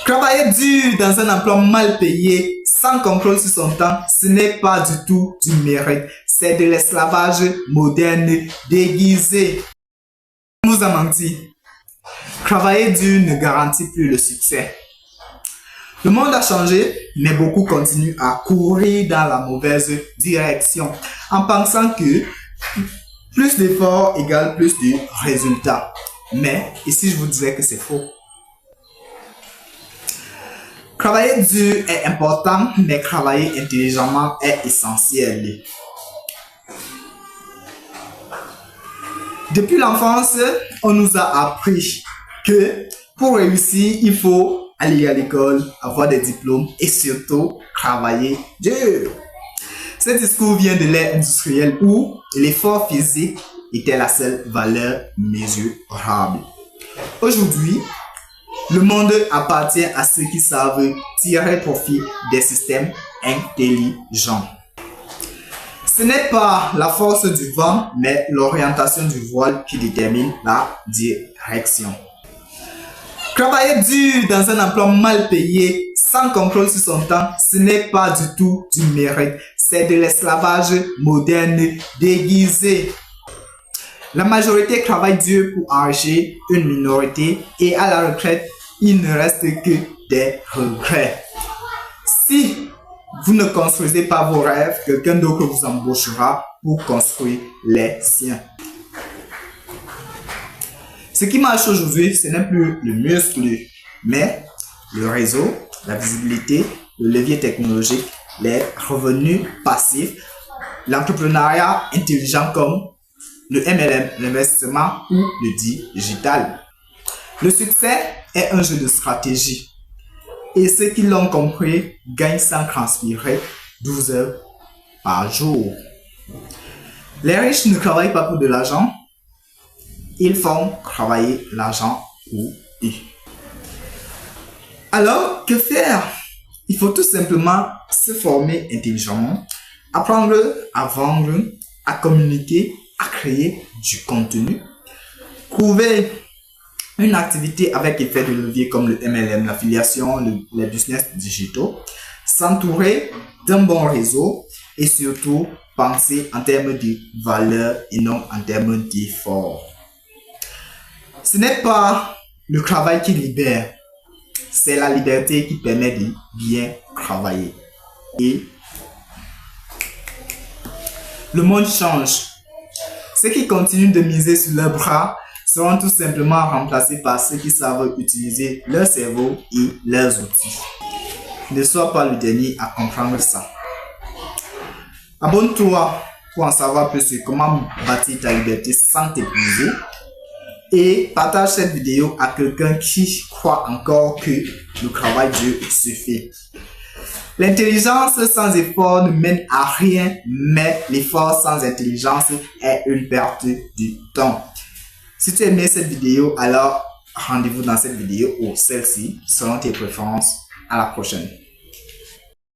Travailler dur dans un emploi mal payé, sans contrôle sur son temps, ce n'est pas du tout du mérite. C'est de l'esclavage moderne déguisé. On nous a menti. Travailler dur ne garantit plus le succès. Le monde a changé, mais beaucoup continuent à courir dans la mauvaise direction en pensant que plus d'efforts égale plus de résultats. Mais ici, je vous disais que c'est faux. Travailler dur est important, mais travailler intelligemment est essentiel. Depuis l'enfance, on nous a appris que pour réussir, il faut aller à l'école, avoir des diplômes et surtout travailler dur. Ce discours vient de l'ère industrielle où l'effort physique était la seule valeur mesurable. Aujourd'hui, le monde appartient à ceux qui savent tirer profit des systèmes intelligents. Ce n'est pas la force du vent, mais l'orientation du voile qui détermine la direction. Travailler dur dans un emploi mal payé, sans contrôle sur son temps, ce n'est pas du tout du mérite. C'est de l'esclavage moderne déguisé. La majorité travaille dur pour enrichir une minorité et à la retraite, il ne reste que des regrets. Si vous ne construisez pas vos rêves, quelqu'un d'autre vous embauchera pour construire les siens. Ce qui marche aujourd'hui, ce n'est plus le muscle, mais le réseau, la visibilité, le levier technologique, les revenus passifs, l'entrepreneuriat intelligent comme le MLM, l'investissement ou le digital. Le succès est un jeu de stratégie. Et ceux qui l'ont compris gagnent sans transpirer 12 heures par jour. Les riches ne travaillent pas pour de l'argent. Ils font travailler l'argent pour eux. Alors, que faire? Il faut tout simplement se former intelligemment, apprendre à vendre, à communiquer, à créer du contenu, trouver une activité avec effet de levier comme le MLM, l'affiliation, les business digitaux, s'entourer d'un bon réseau et surtout penser en termes de valeur et non en termes d'effort. Ce n'est pas le travail qui libère, c'est la liberté qui permet de bien travailler. Et le monde change. Ceux qui continuent de miser sur leurs bras seront tout simplement remplacés par ceux qui savent utiliser leur cerveau et leurs outils. Ne sois pas le dernier à comprendre ça. Abonne-toi pour en savoir plus sur comment bâtir ta liberté sans t'épuiser. Et partage cette vidéo à quelqu'un qui croit encore que le travail dur suffit. L'intelligence sans effort ne mène à rien, mais l'effort sans intelligence est une perte du temps. Si tu as aimé cette vidéo, alors rendez-vous dans cette vidéo ou celle-ci selon tes préférences. À la prochaine.